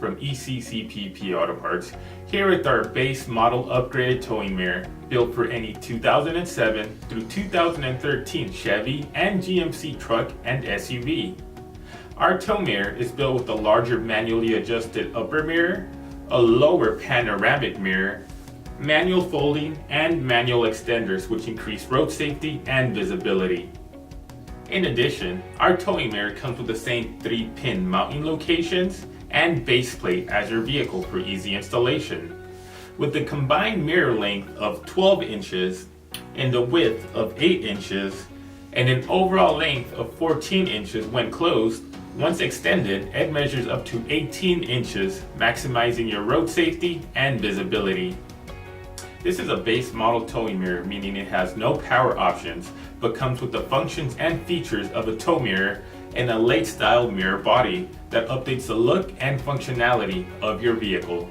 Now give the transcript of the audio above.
from Eccpp Auto Parts, here with our base model upgraded towing mirror built for any 2007 through 2013 Chevy and GMC truck and SUV. Our tow mirror is built with a larger manually adjusted upper mirror, a lower panoramic mirror, manual folding, and manual extenders which increase road safety and visibility. In addition, our towing mirror comes with the same 3-pin mounting locations and base plate as your vehicle for easy installation. With the combined mirror length of 12 inches and the width of 8 inches and an overall length of 14 inches when closed, once extended, it measures up to 18 inches, maximizing your road safety and visibility. This is a base model towing mirror, meaning it has no power options, but comes with the functions and features of a tow mirror and a late style mirror body that updates the look and functionality of your vehicle.